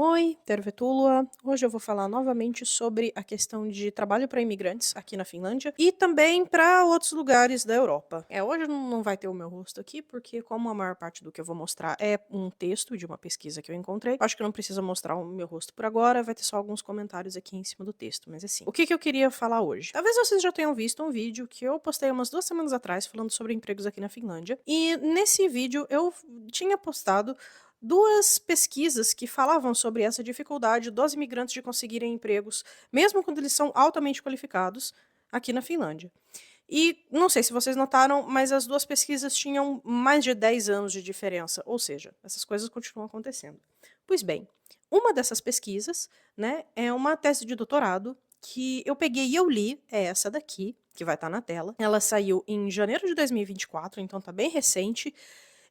Oi, Tervetuloa. Hoje eu vou falar novamente sobre a questão de trabalho para imigrantes aqui na Finlândia e também para outros lugares da Europa. Hoje não vai ter o meu rosto aqui, porque como a maior parte do que eu vou mostrar é um texto de uma pesquisa que eu encontrei, acho que não precisa mostrar o meu rosto por agora, vai ter só alguns comentários aqui em cima do texto, mas assim, o que eu queria falar hoje? Talvez vocês já tenham visto um vídeo que eu postei umas 2 semanas atrás falando sobre empregos aqui na Finlândia, e nesse vídeo eu tinha postado duas pesquisas que falavam sobre essa dificuldade dos imigrantes de conseguirem empregos, mesmo quando eles são altamente qualificados, aqui na Finlândia. E não sei se vocês notaram, mas as duas pesquisas tinham mais de 10 anos de diferença, ou seja, essas coisas continuam acontecendo. Pois bem, uma dessas pesquisas, né, é uma tese de doutorado que eu peguei e eu li, é essa daqui, que vai estar na tela. Ela saiu em janeiro de 2024, então tá bem recente.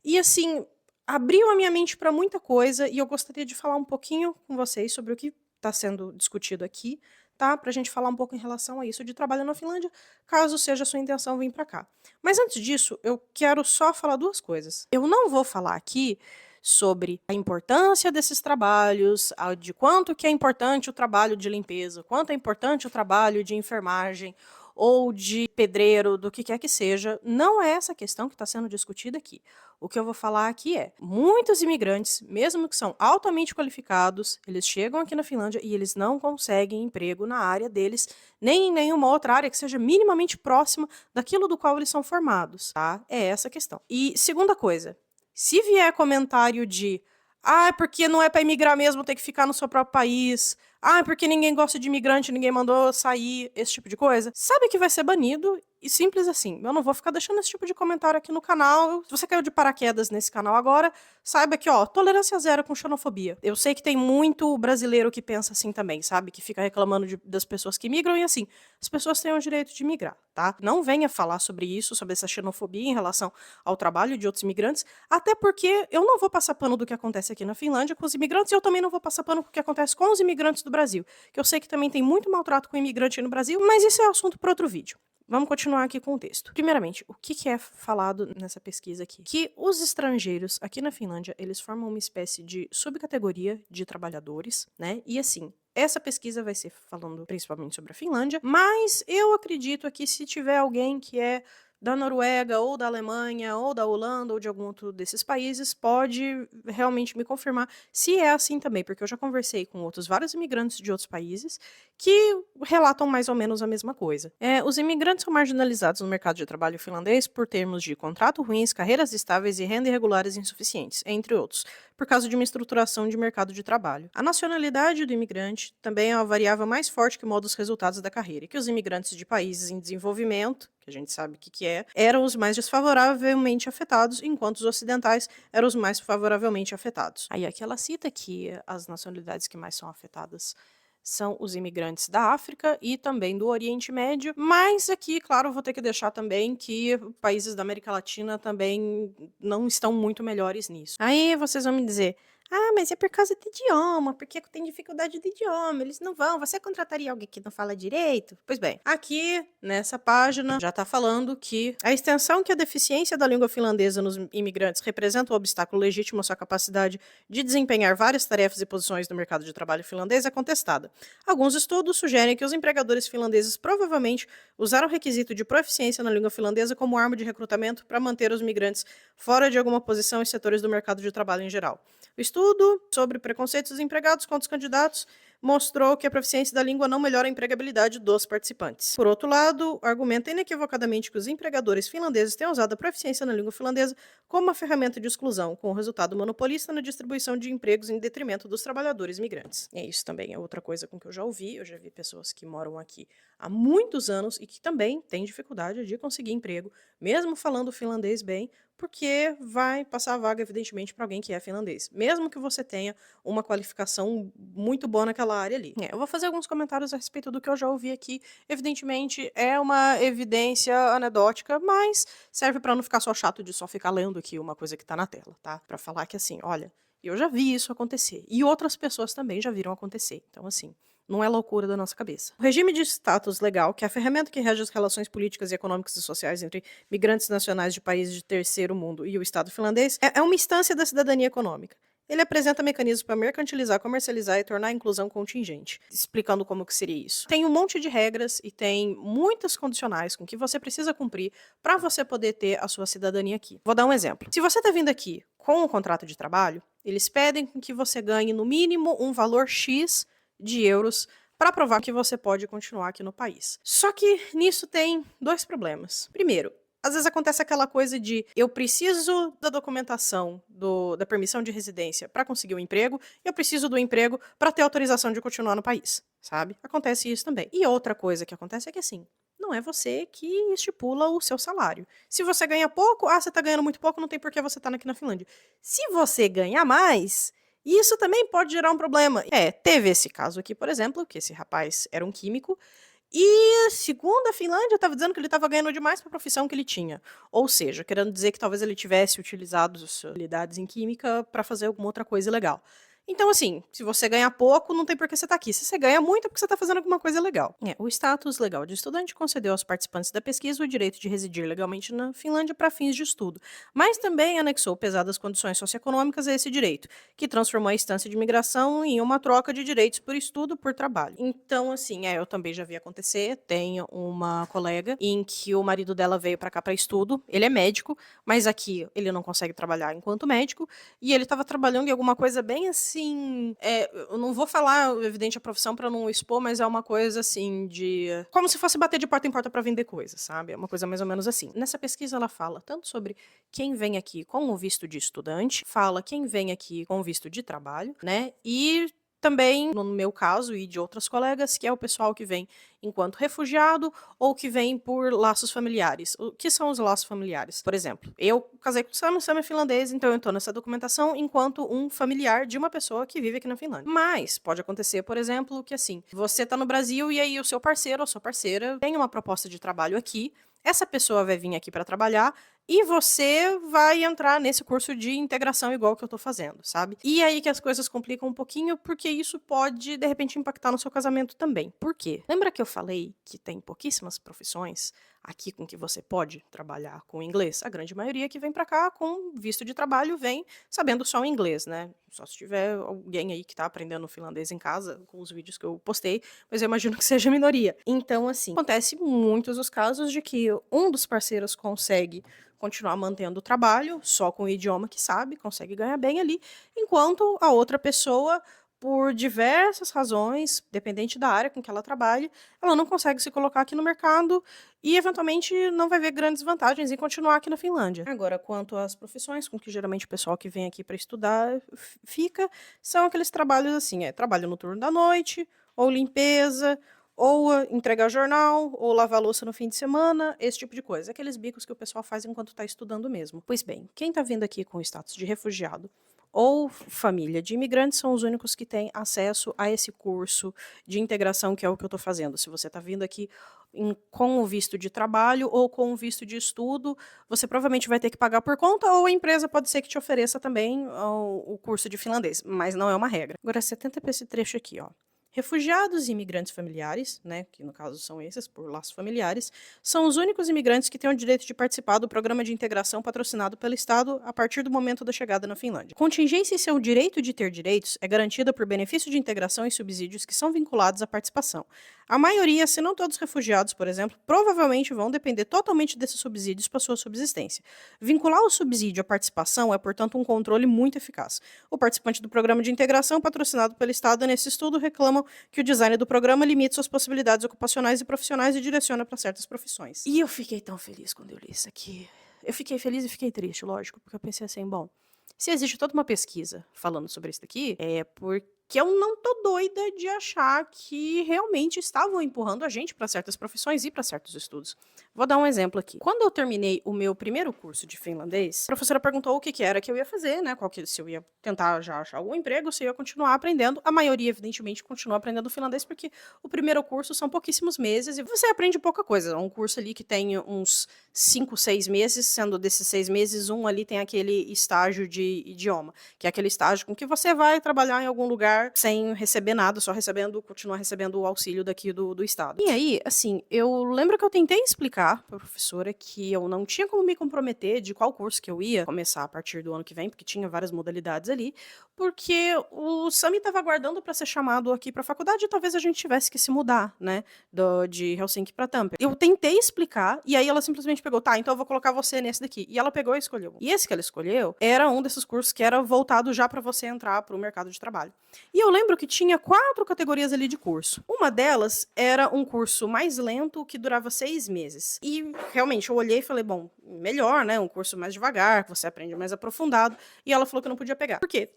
E assim, abriu a minha mente para muita coisa e eu gostaria de falar um pouquinho com vocês sobre o que está sendo discutido aqui, tá? Para a gente falar um pouco em relação a isso de trabalho na Finlândia, caso seja a sua intenção vir para cá. Mas antes disso, eu quero só falar duas coisas. Eu não vou falar aqui sobre a importância desses trabalhos, de quanto que é importante o trabalho de limpeza, quanto é importante o trabalho de enfermagem, ou de pedreiro, do que quer que seja, não é essa questão que está sendo discutida aqui. O que eu vou falar aqui é, muitos imigrantes, mesmo que são altamente qualificados, eles chegam aqui na Finlândia e eles não conseguem emprego na área deles, nem em nenhuma outra área que seja minimamente próxima daquilo do qual eles são formados, tá? É essa a questão. E segunda coisa, se vier comentário de porque não é para imigrar mesmo, tem que ficar no seu próprio país. Porque ninguém gosta de imigrante, ninguém mandou sair, esse tipo de coisa. Sabe que vai ser banido e simples assim. Eu não vou ficar deixando esse tipo de comentário aqui no canal. Se você caiu de paraquedas nesse canal agora, saiba que, tolerância zero com xenofobia. Eu sei que tem muito brasileiro que pensa assim também, sabe? Que fica reclamando das pessoas que migram e assim, as pessoas têm o direito de migrar, tá? Não venha falar sobre isso, sobre essa xenofobia em relação ao trabalho de outros imigrantes, até porque eu não vou passar pano do que acontece aqui na Finlândia com os imigrantes e eu também não vou passar pano com o que acontece com os imigrantes do Brasil, que eu sei que também tem muito maltrato com imigrante no Brasil, mas isso é assunto para outro vídeo. Vamos continuar aqui com o texto. Primeiramente, o que é falado nessa pesquisa aqui? Que os estrangeiros aqui na Finlândia, eles formam uma espécie de subcategoria de trabalhadores, né? E assim, essa pesquisa vai ser falando principalmente sobre a Finlândia, mas eu acredito aqui se tiver alguém que é da Noruega, ou da Alemanha, ou da Holanda, ou de algum outro desses países, pode realmente me confirmar se é assim também, porque eu já conversei com outros vários imigrantes de outros países que relatam mais ou menos a mesma coisa. Os imigrantes são marginalizados no mercado de trabalho finlandês por termos de contrato ruins, carreiras estáveis e renda irregulares insuficientes, entre outros, por causa de uma estruturação de mercado de trabalho. A nacionalidade do imigrante também é uma variável mais forte que molda os resultados da carreira, e que os imigrantes de países em desenvolvimento, que a gente sabe o que é, eram os mais desfavoravelmente afetados, enquanto os ocidentais eram os mais favoravelmente afetados. Aí aqui ela cita que as nacionalidades que mais são afetadas são os imigrantes da África e também do Oriente Médio, mas aqui, claro, vou ter que deixar também que países da América Latina também não estão muito melhores nisso. Aí vocês vão me dizer, mas é por causa do idioma, porque tem dificuldade de idioma, eles não vão. Você contrataria alguém que não fala direito? Pois bem, aqui nessa página já está falando que a extensão que a deficiência da língua finlandesa nos imigrantes representa um obstáculo legítimo à sua capacidade de desempenhar várias tarefas e posições no mercado de trabalho finlandês é contestada. Alguns estudos sugerem que os empregadores finlandeses provavelmente usaram o requisito de proficiência na língua finlandesa como arma de recrutamento para manter os migrantes fora de alguma posição em setores do mercado de trabalho em geral. O estudo sobre preconceitos dos empregados contra os candidatos mostrou que a proficiência da língua não melhora a empregabilidade dos participantes. Por outro lado, argumenta inequivocadamente que os empregadores finlandeses têm usado a proficiência na língua finlandesa como uma ferramenta de exclusão, com o resultado monopolista na distribuição de empregos em detrimento dos trabalhadores migrantes. E isso também é outra coisa com que eu já ouvi. Eu já vi pessoas que moram aqui há muitos anos e que também têm dificuldade de conseguir emprego, mesmo falando finlandês bem, porque vai passar a vaga, evidentemente, para alguém que é finlandês, mesmo que você tenha uma qualificação muito boa naquela área ali. Eu vou fazer alguns comentários a respeito do que eu já ouvi aqui. Evidentemente, é uma evidência anedótica, mas serve para não ficar só chato de só ficar lendo aqui uma coisa que está na tela, tá? Para falar que assim, olha, eu já vi isso acontecer, e outras pessoas também já viram acontecer. Então, assim, não é loucura da nossa cabeça. O regime de status legal, que é a ferramenta que rege as relações políticas, econômicas e sociais entre migrantes nacionais de países de terceiro mundo e o Estado finlandês, é uma instância da cidadania econômica. ele apresenta mecanismos para mercantilizar, comercializar e tornar a inclusão contingente, explicando como que seria isso. Tem um monte de regras e tem muitas condicionais com que você precisa cumprir para você poder ter a sua cidadania aqui. Vou dar um exemplo. Se você está vindo aqui com um contrato de trabalho, eles pedem que você ganhe no mínimo um valor X de euros para provar que você pode continuar aqui no país. Só que nisso tem dois problemas. Primeiro, às vezes acontece aquela coisa de eu preciso da documentação da permissão de residência para conseguir um emprego e eu preciso do emprego para ter autorização de continuar no país, sabe? Acontece isso também. E outra coisa que acontece é que assim, não é você que estipula o seu salário. Se você ganha pouco, você tá ganhando muito pouco, não tem por que você estar aqui na Finlândia. Se você ganhar mais, isso também pode gerar um problema. Teve esse caso aqui, por exemplo, que esse rapaz era um químico, e segundo a Finlândia, estava dizendo que ele estava ganhando demais para a profissão que ele tinha. Ou seja, querendo dizer que talvez ele tivesse utilizado suas habilidades em química para fazer alguma outra coisa legal. Então, assim, se você ganha pouco, não tem por que você estar aqui. Se você ganha muito, é porque você está fazendo alguma coisa legal. O status legal de estudante concedeu aos participantes da pesquisa o direito de residir legalmente na Finlândia para fins de estudo, mas também anexou pesadas condições socioeconômicas a esse direito, que transformou a instância de imigração em uma troca de direitos por estudo por trabalho. Então, assim, eu também já vi acontecer. Tenho uma colega em que o marido dela veio para cá para estudo. Ele é médico, mas aqui ele não consegue trabalhar enquanto médico, e ele estava trabalhando em alguma coisa bem assim. Eu não vou falar, evidente, a profissão para não expor, mas é uma coisa assim de. Como se fosse bater de porta em porta para vender coisas, sabe? É uma coisa mais ou menos assim. Nessa pesquisa ela fala tanto sobre quem vem aqui com o visto de estudante, fala quem vem aqui com o visto de trabalho, né? E também, no meu caso e de outras colegas, que é o pessoal que vem enquanto refugiado ou que vem por laços familiares. O que são os laços familiares? Por exemplo, eu casei com o Sam é finlandês, então eu estou nessa documentação enquanto um familiar de uma pessoa que vive aqui na Finlândia. Mas pode acontecer, por exemplo, que assim, você está no Brasil e aí o seu parceiro ou sua parceira tem uma proposta de trabalho aqui, essa pessoa vai vir aqui para trabalhar e você vai entrar nesse curso de integração igual que eu tô fazendo, sabe? E aí que as coisas complicam um pouquinho, porque isso pode, de repente, impactar no seu casamento também. Por quê? Lembra que eu falei que tem pouquíssimas profissões aqui com que você pode trabalhar com inglês? A grande maioria que vem para cá com visto de trabalho vem sabendo só o inglês, né? Só se tiver alguém aí que tá aprendendo finlandês em casa, com os vídeos que eu postei, mas eu imagino que seja a minoria. Então, assim, acontece muitos os casos de que um dos parceiros consegue continuar mantendo o trabalho, só com o idioma que sabe, consegue ganhar bem ali, enquanto a outra pessoa, por diversas razões, dependente da área com que ela trabalhe, ela não consegue se colocar aqui no mercado e, eventualmente, não vai ver grandes vantagens em continuar aqui na Finlândia. Agora, quanto às profissões com que geralmente o pessoal que vem aqui para estudar fica, são aqueles trabalhos assim, trabalho no turno da noite, ou limpeza, ou entregar jornal, ou lavar louça no fim de semana, esse tipo de coisa. Aqueles bicos que o pessoal faz enquanto está estudando mesmo. Pois bem, quem está vindo aqui com o status de refugiado ou família de imigrantes são os únicos que têm acesso a esse curso de integração, que é o que eu estou fazendo. Se você está vindo aqui com o visto de trabalho ou com o visto de estudo, você provavelmente vai ter que pagar por conta, ou a empresa pode ser que te ofereça também o curso de finlandês, mas não é uma regra. Agora, 70 para esse trecho aqui, ó. Refugiados e imigrantes familiares, né, que no caso são esses, por laços familiares, são os únicos imigrantes que têm o direito de participar do programa de integração patrocinado pelo Estado a partir do momento da chegada na Finlândia. Contingência em seu direito de ter direitos é garantida por benefício de integração e subsídios que são vinculados à participação. A maioria, se não todos os refugiados, por exemplo, provavelmente vão depender totalmente desses subsídios para sua subsistência. Vincular o subsídio à participação é, portanto, um controle muito eficaz. O participante do programa de integração patrocinado pelo Estado nesse estudo reclama que o design do programa limita suas possibilidades ocupacionais e profissionais e direciona para certas profissões. E eu fiquei tão feliz quando eu li isso aqui. Eu fiquei feliz e fiquei triste, lógico, porque eu pensei assim, bom, se existe toda uma pesquisa falando sobre isso daqui, é porque eu não tô doida de achar que realmente estavam empurrando a gente para certas profissões e para certos estudos. Vou dar um exemplo aqui. Quando eu terminei o meu primeiro curso de finlandês, a professora perguntou o que era que eu ia fazer, né? Se eu ia tentar já achar algum emprego, se eu ia continuar aprendendo. A maioria, evidentemente, continua aprendendo finlandês, porque o primeiro curso são pouquíssimos meses e você aprende pouca coisa. É um curso ali que tem uns 5, 6 meses, sendo desses 6 meses, um ali tem aquele estágio de idioma, que é aquele estágio com que você vai trabalhar em algum lugar ficar sem receber nada, só continuar recebendo o auxílio daqui do estado. E aí, assim, eu lembro que eu tentei explicar pra professora que eu não tinha como me comprometer de qual curso que eu ia começar a partir do ano que vem, porque tinha várias modalidades ali, porque o Sami estava aguardando para ser chamado aqui para a faculdade e talvez a gente tivesse que se mudar, né, de Helsinki para Tampere. Eu tentei explicar e aí ela simplesmente pegou, tá, então eu vou colocar você nesse daqui. E ela pegou e escolheu. E esse que ela escolheu era um desses cursos que era voltado já para você entrar para o mercado de trabalho. E eu lembro que tinha 4 categorias ali de curso. Uma delas era um curso mais lento que durava 6 meses. E realmente eu olhei e falei, bom, melhor, né, um curso mais devagar, que você aprende mais aprofundado. E ela falou que eu não podia pegar. Por quê?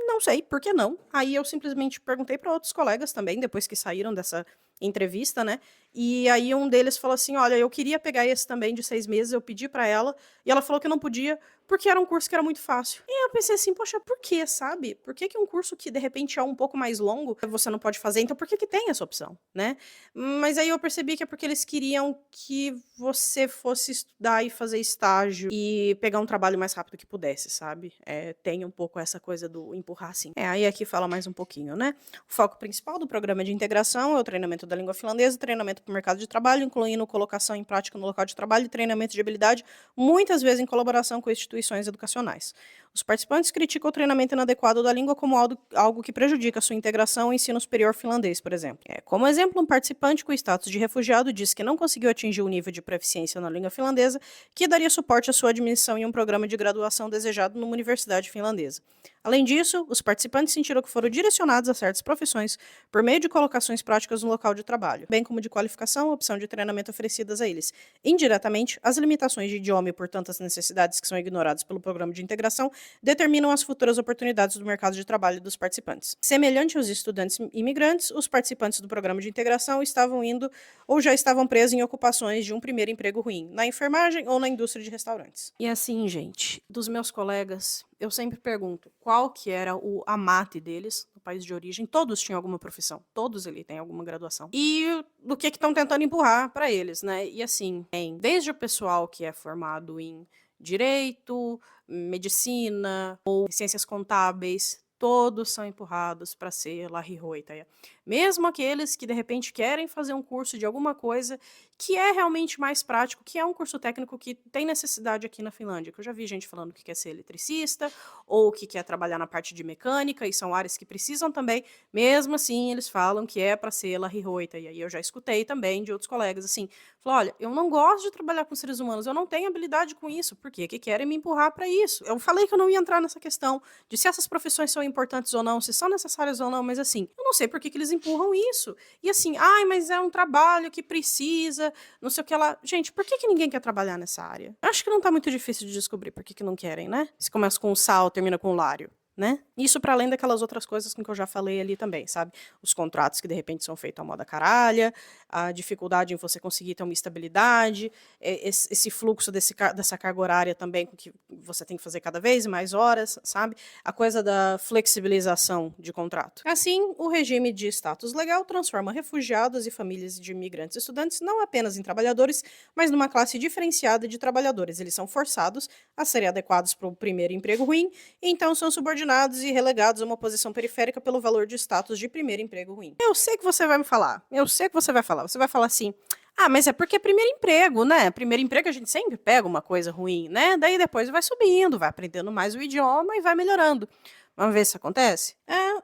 Não sei, por que não? Aí eu simplesmente perguntei para outros colegas também, depois que saíram dessa entrevista, né? E aí um deles falou assim: olha, eu queria pegar esse também de 6 meses, eu pedi para ela, e ela falou que não podia, porque era um curso que era muito fácil. E eu pensei assim, poxa, por quê, sabe? Por que um curso que de repente é um pouco mais longo, você não pode fazer? Então por que tem essa opção, né? Mas aí eu percebi que é porque eles queriam que você fosse estudar e fazer estágio e pegar um trabalho mais rápido que pudesse, sabe? Tem um pouco essa coisa do empurrar assim. Aí aqui fala mais um pouquinho, né? O foco principal do programa de integração é o treinamento da língua finlandesa, treinamento para o mercado de trabalho, incluindo colocação em prática no local de trabalho e treinamento de habilidade, muitas vezes em colaboração com instituições educacionais. Os participantes criticam o treinamento inadequado da língua como algo que prejudica a sua integração ao ensino superior finlandês, por exemplo. Como exemplo, um participante com status de refugiado disse que não conseguiu atingir o nível de proficiência na língua finlandesa que daria suporte à sua admissão em um programa de graduação desejado numa universidade finlandesa. Além disso, os participantes sentiram que foram direcionados a certas profissões por meio de colocações práticas no local de trabalho, bem como de qualificação, opção de treinamento oferecidas a eles. Indiretamente, as limitações de idioma e, portanto, as necessidades que são ignoradas pelo programa de integração determinam as futuras oportunidades do mercado de trabalho dos participantes. Semelhante aos estudantes imigrantes, os participantes do programa de integração estavam indo ou já estavam presos em ocupações de um primeiro emprego ruim, na enfermagem ou na indústria de restaurantes. E assim, gente, dos meus colegas, eu sempre pergunto qual que era o amate deles, no país de origem. Todos tinham alguma profissão, todos ali têm alguma graduação. E do que estão tentando empurrar para eles, né? E assim, tem desde o pessoal que é formado em direito, medicina ou ciências contábeis, todos são empurrados para ser larrihoitaja. Mesmo aqueles que de repente querem fazer um curso de alguma coisa que é realmente mais prático, que é um curso técnico que tem necessidade aqui na Finlândia, que eu já vi gente falando que quer ser eletricista ou que quer trabalhar na parte de mecânica, e são áreas que precisam também, mesmo assim eles falam que é para ser larrihoitaja. E aí eu já escutei também de outros colegas assim, falou, olha, eu não gosto de trabalhar com seres humanos, eu não tenho habilidade com isso, por quê? Que querem me empurrar para isso. Eu falei que eu não ia entrar nessa questão de se essas profissões são importantes ou não, se são necessárias ou não, mas assim, eu não sei por que eles empurram isso. E assim, ai, mas é um trabalho que precisa, não sei o que lá. Gente, por que ninguém quer trabalhar nessa área? Eu acho que não tá muito difícil de descobrir por que não querem, né? Se começa com sal, termina com lário. Né? Isso para além daquelas outras coisas com que eu já falei ali também, sabe? Os contratos que de repente são feitos à moda caralha, a dificuldade em você conseguir ter uma estabilidade, esse fluxo dessa carga horária também com que você tem que fazer cada vez mais horas, sabe? A coisa da flexibilização de contrato. Assim, o regime de status legal transforma refugiados e famílias de imigrantes e estudantes não apenas em trabalhadores, mas numa classe diferenciada de trabalhadores. Eles são forçados a serem adequados para o primeiro emprego ruim, e então são subordinados e relegados a uma posição periférica pelo valor de status de primeiro emprego ruim. Eu sei que você vai me falar, eu sei que você vai falar. Você vai falar assim, ah, mas é porque é primeiro emprego, né? Primeiro emprego a gente sempre pega uma coisa ruim, né? Daí depois vai subindo, vai aprendendo mais o idioma e vai melhorando. Vamos ver se isso acontece?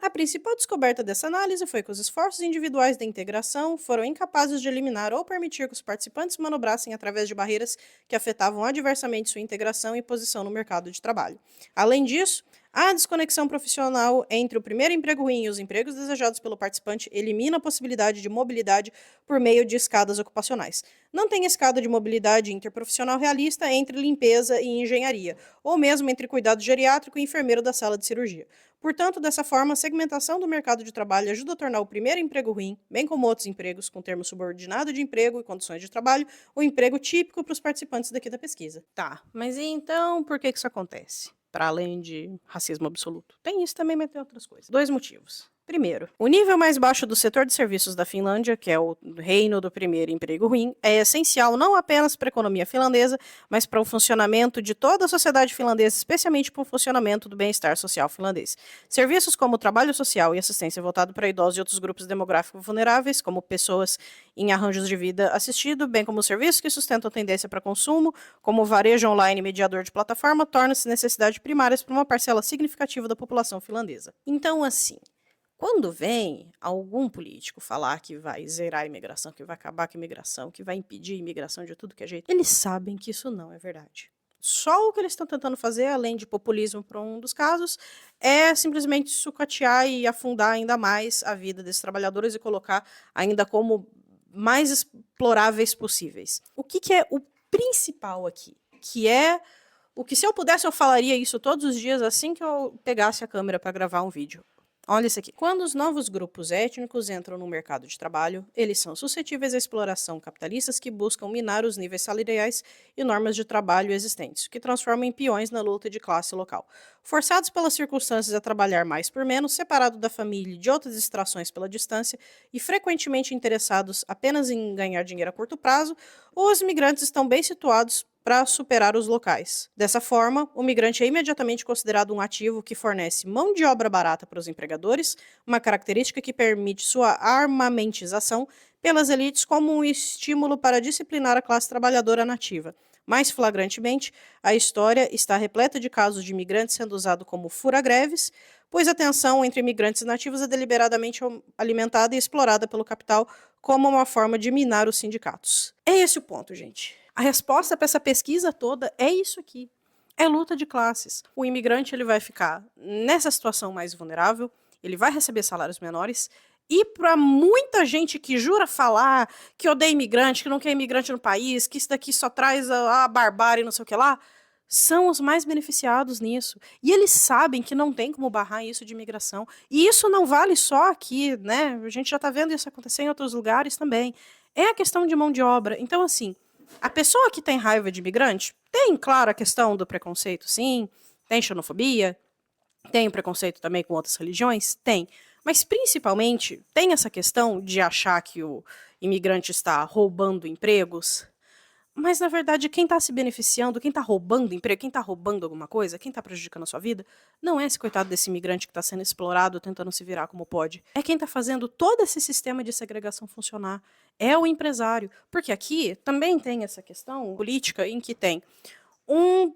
A principal descoberta dessa análise foi que os esforços individuais da integração foram incapazes de eliminar ou permitir que os participantes manobrassem através de barreiras que afetavam adversamente sua integração e posição no mercado de trabalho. Além disso, a desconexão profissional entre o primeiro emprego ruim e os empregos desejados pelo participante elimina a possibilidade de mobilidade por meio de escadas ocupacionais. Não tem escada de mobilidade interprofissional realista entre limpeza e engenharia, ou mesmo entre cuidado geriátrico e enfermeiro da sala de cirurgia. Portanto, dessa forma, a segmentação do mercado de trabalho ajuda a tornar o primeiro emprego ruim, bem como outros empregos com termo subordinado de emprego e condições de trabalho, o emprego típico para os participantes daqui da pesquisa. Tá, mas e então por que isso acontece? Para além de racismo absoluto. Tem isso também, mas tem outras coisas. 2 motivos. Primeiro, o nível mais baixo do setor de serviços da Finlândia, que é o reino do primeiro emprego ruim, é essencial não apenas para a economia finlandesa, mas para o funcionamento de toda a sociedade finlandesa, especialmente para o funcionamento do bem-estar social finlandês. Serviços como trabalho social e assistência voltado para idosos e outros grupos demográficos vulneráveis, como pessoas em arranjos de vida assistido, bem como serviços que sustentam tendência para consumo, como o varejo online e mediador de plataforma, tornam-se necessidades primárias para uma parcela significativa da população finlandesa. Então, assim, quando vem algum político falar que vai zerar a imigração, que vai acabar com a imigração, que vai impedir a imigração de tudo que é jeito, eles sabem que isso não é verdade. Só o que eles estão tentando fazer, além de populismo para um dos casos, é simplesmente sucatear e afundar ainda mais a vida desses trabalhadores e colocar ainda como mais exploráveis possíveis. O que é o principal aqui? Que é o que, se eu pudesse, eu falaria isso todos os dias assim que eu pegasse a câmera para gravar um vídeo. Olha isso aqui. Quando os novos grupos étnicos entram no mercado de trabalho, eles são suscetíveis à exploração capitalistas que buscam minar os níveis salariais e normas de trabalho existentes, o que transforma em peões na luta de classe local. Forçados pelas circunstâncias a trabalhar mais por menos, separados da família e de outras distrações pela distância e frequentemente interessados apenas em ganhar dinheiro a curto prazo, os imigrantes estão bem situados para superar os locais. Dessa forma, o migrante é imediatamente considerado um ativo que fornece mão de obra barata para os empregadores, uma característica que permite sua armamentização pelas elites como um estímulo para disciplinar a classe trabalhadora nativa. Mais flagrantemente, a história está repleta de casos de imigrantes sendo usados como fura-greves, pois a tensão entre imigrantes e nativos é deliberadamente alimentada e explorada pelo capital como uma forma de minar os sindicatos. É esse o ponto, gente. A resposta para essa pesquisa toda é isso aqui. É luta de classes. O imigrante ele vai ficar nessa situação mais vulnerável, ele vai receber salários menores, e para muita gente que jura falar que odeia imigrante, que não quer imigrante no país, que isso daqui só traz a barbárie, não sei o que lá, são os mais beneficiados nisso. E eles sabem que não tem como barrar isso de imigração. E isso não vale só aqui, né? A gente já está vendo isso acontecer em outros lugares também. É a questão de mão de obra. Então, assim, a pessoa que tem raiva de imigrante tem, claro, a questão do preconceito, sim, tem xenofobia, tem o preconceito também com outras religiões, tem. Mas, principalmente, tem essa questão de achar que o imigrante está roubando empregos. Mas, na verdade, quem está se beneficiando, quem está roubando emprego, quem está roubando alguma coisa, quem está prejudicando a sua vida, não é esse coitado desse imigrante que está sendo explorado, tentando se virar como pode. É quem está fazendo todo esse sistema de segregação funcionar. É o empresário. Porque aqui também tem essa questão política em que tem um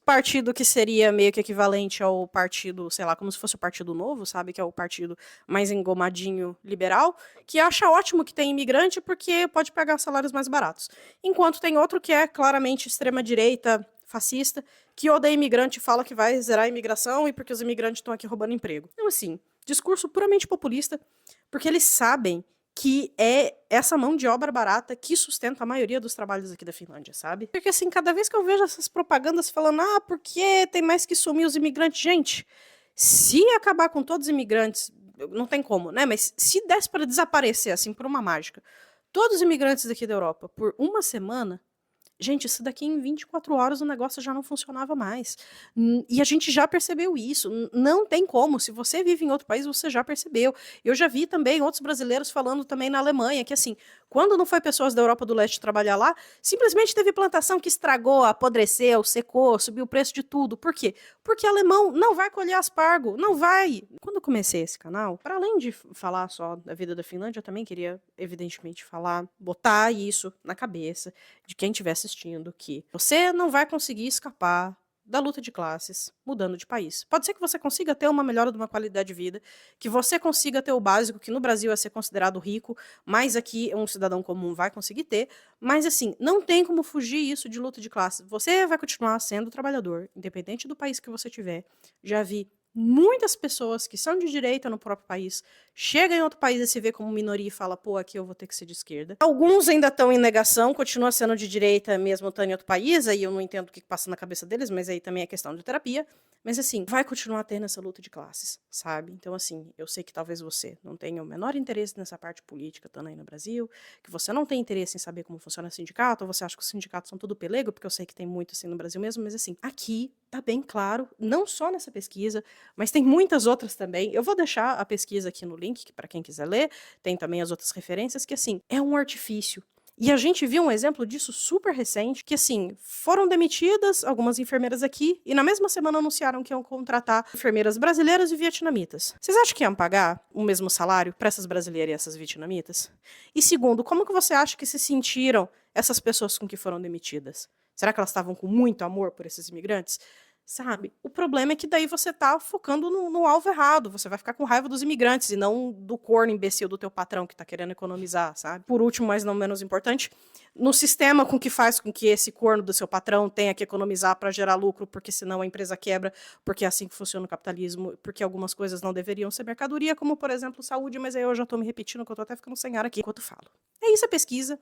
partido que seria meio que equivalente ao partido, sei lá, como se fosse o Partido Novo, sabe? Que é o partido mais engomadinho liberal, que acha ótimo que tem imigrante porque pode pagar salários mais baratos. Enquanto tem outro que é claramente extrema-direita, fascista, que odeia imigrante e fala que vai zerar a imigração e porque os imigrantes estão aqui roubando emprego. Então, assim, discurso puramente populista, porque eles sabem que é essa mão de obra barata que sustenta a maioria dos trabalhos aqui da Finlândia, sabe? Porque, assim, cada vez que eu vejo essas propagandas falando, porque tem mais que sumir os imigrantes, gente, se acabar com todos os imigrantes, não tem como, né? Mas se desse para desaparecer, assim, por uma mágica, todos os imigrantes daqui da Europa, por uma semana, gente, isso daqui em 24 horas o negócio já não funcionava mais. E a gente já percebeu isso. Não tem como. Se você vive em outro país, você já percebeu. Eu já vi também outros brasileiros falando também na Alemanha, que assim, quando não foi pessoas da Europa do Leste trabalhar lá, simplesmente teve plantação que estragou, apodreceu, secou, subiu o preço de tudo. Por quê? Porque alemão não vai colher aspargo. Não vai. Quando eu comecei esse canal, para além de falar só da vida da Finlândia, eu também queria, evidentemente, botar isso na cabeça de quem estiver assistindo, que você não vai conseguir escapar da luta de classes mudando de país. Pode ser que você consiga ter uma melhora de uma qualidade de vida, que você consiga ter o básico, que no Brasil é ser considerado rico, mas aqui um cidadão comum vai conseguir ter, mas assim, não tem como fugir isso de luta de classes. Você vai continuar sendo trabalhador, independente do país que você tiver. Já vi muitas pessoas que são de direita no próprio país chega em outro país e se vê como minoria e fala, pô, aqui eu vou ter que ser de esquerda. Alguns ainda estão em negação, continua sendo de direita mesmo estando em outro país, aí eu não entendo o que passa na cabeça deles, mas aí também é questão de terapia. Mas assim, vai continuar tendo essa luta de classes, sabe? Então assim, eu sei que talvez você não tenha o menor interesse nessa parte política, estando aí no Brasil, que você não tem interesse em saber como funciona o sindicato, ou você acha que os sindicatos são tudo pelego, porque eu sei que tem muito assim no Brasil mesmo, mas assim, aqui tá bem claro, não só nessa pesquisa, mas tem muitas outras também. Eu vou deixar a pesquisa aqui no link, para quem quiser ler, tem também as outras referências, que assim, é um artifício. E a gente viu um exemplo disso super recente, que assim, foram demitidas algumas enfermeiras aqui e na mesma semana anunciaram que iam contratar enfermeiras brasileiras e vietnamitas. Vocês acham que iam pagar o mesmo salário para essas brasileiras e essas vietnamitas? E segundo, como que você acha que se sentiram essas pessoas com que foram demitidas? Será que elas estavam com muito amor por esses imigrantes? Sabe? O problema é que daí você tá focando no alvo errado. Você vai ficar com raiva dos imigrantes e não do corno imbecil do teu patrão que tá querendo economizar, sabe? Por último, mas não menos importante, no sistema com que faz com que esse corno do seu patrão tenha que economizar para gerar lucro, porque senão a empresa quebra, porque é assim que funciona o capitalismo, porque algumas coisas não deveriam ser mercadoria, como, por exemplo, saúde, mas aí eu já tô me repetindo, que eu tô até ficando sem ar aqui enquanto falo. É isso a pesquisa.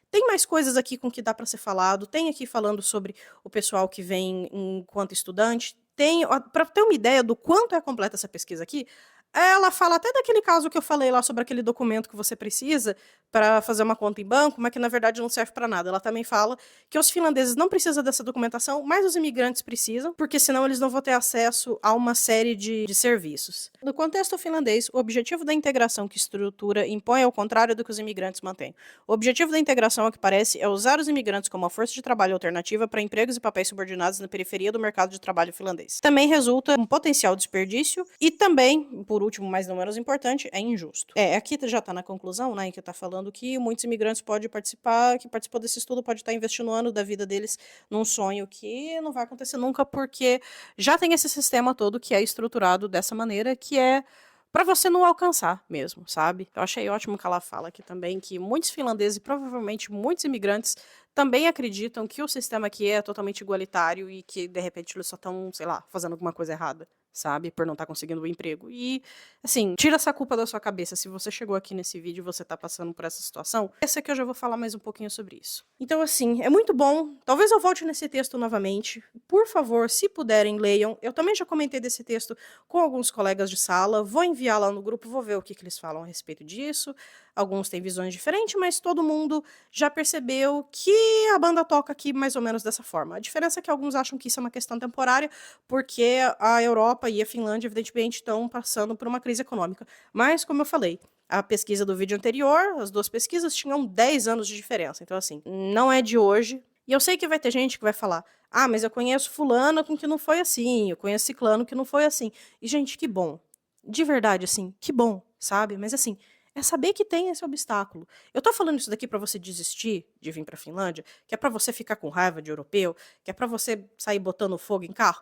Tem mais coisas aqui com que dá para ser falado. Tem aqui falando sobre o pessoal que vem enquanto estudante. Tem, para ter uma ideia do quanto é completa essa pesquisa aqui, ela fala até daquele caso que eu falei lá sobre aquele documento que você precisa para fazer uma conta em banco, mas que na verdade não serve para nada. Ela também fala que os finlandeses não precisam dessa documentação, mas os imigrantes precisam, porque senão eles não vão ter acesso a uma série de serviços. No contexto finlandês, o objetivo da integração que estrutura impõe ao contrário do que os imigrantes mantêm. O objetivo da integração, ao que parece, é usar os imigrantes como uma força de trabalho alternativa para empregos e papéis subordinados na periferia do mercado de trabalho finlandês. Também resulta um potencial desperdício e também, por último, mas não menos importante, é injusto. Aqui já está na conclusão, né, em que está falando que muitos imigrantes podem participar, que participou desse estudo pode estar investindo um ano da vida deles num sonho que não vai acontecer nunca, porque já tem esse sistema todo que é estruturado dessa maneira, que é para você não alcançar mesmo, sabe? Eu achei ótimo que ela fala aqui também que muitos finlandeses e provavelmente muitos imigrantes também acreditam que o sistema aqui é totalmente igualitário e que, de repente, eles só estão, sei lá, fazendo alguma coisa errada, sabe? Por não estar conseguindo o emprego. E, assim, tira essa culpa da sua cabeça. Se você chegou aqui nesse vídeo e você tá passando por essa situação, esse aqui eu já vou falar mais um pouquinho sobre isso. Então, assim, é muito bom. Talvez eu volte nesse texto novamente. Por favor, se puderem, leiam. Eu também já comentei desse texto com alguns colegas de sala. Vou enviar lá no grupo, vou ver o que eles falam a respeito disso. Alguns têm visões diferentes, mas todo mundo já percebeu que a banda toca aqui mais ou menos dessa forma. A diferença é que alguns acham que isso é uma questão temporária, porque a Europa e a Finlândia, evidentemente, estão passando por uma crise econômica. Mas, como eu falei, a pesquisa do vídeo anterior, as duas pesquisas tinham 10 anos de diferença. Então, assim, não é de hoje. E eu sei que vai ter gente que vai falar, ah, mas eu conheço fulano com que não foi assim, eu conheço ciclano que não foi assim. E, gente, que bom. De verdade, assim, que bom, sabe? Mas, assim, é saber que tem esse obstáculo. Eu tô falando isso daqui para você desistir de vir pra Finlândia, que é para você ficar com raiva de europeu, que é para você sair botando fogo em carro?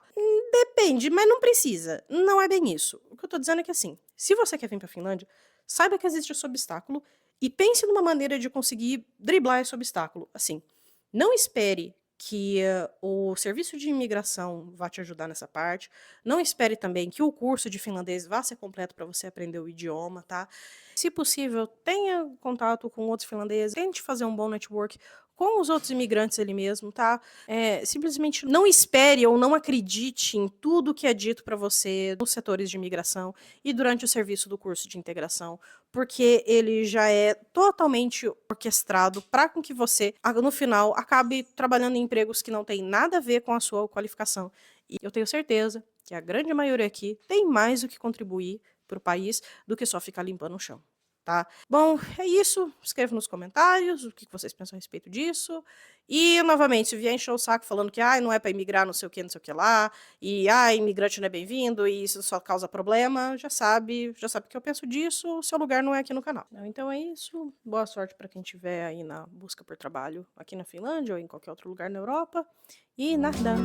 Depende, mas não precisa. Não é bem isso. O que eu tô dizendo é que, assim, se você quer vir pra Finlândia, saiba que existe esse obstáculo e pense numa maneira de conseguir driblar esse obstáculo. Assim, não espere que o serviço de imigração vá te ajudar nessa parte. Não espere também que o curso de finlandês vá ser completo para você aprender o idioma, tá? Se possível, tenha contato com outros finlandeses, tente fazer um bom network com os outros imigrantes ali mesmo, tá? Simplesmente não espere ou não acredite em tudo que é dito para você nos setores de imigração e durante o serviço do curso de integração, porque ele já é totalmente orquestrado para com que você, no final, acabe trabalhando em empregos que não têm nada a ver com a sua qualificação. E eu tenho certeza que a grande maioria aqui tem mais o que contribuir para o país do que só ficar limpando o chão. Tá? Bom, é isso. Escreva nos comentários o que vocês pensam a respeito disso. E, novamente, se vier encher o saco falando que não é para imigrar, não sei o que lá, e imigrante não é bem-vindo, e isso só causa problema, já sabe o que eu penso disso, o seu lugar não é aqui no canal. Então é isso. Boa sorte para quem estiver aí na busca por trabalho aqui na Finlândia ou em qualquer outro lugar na Europa. E nada.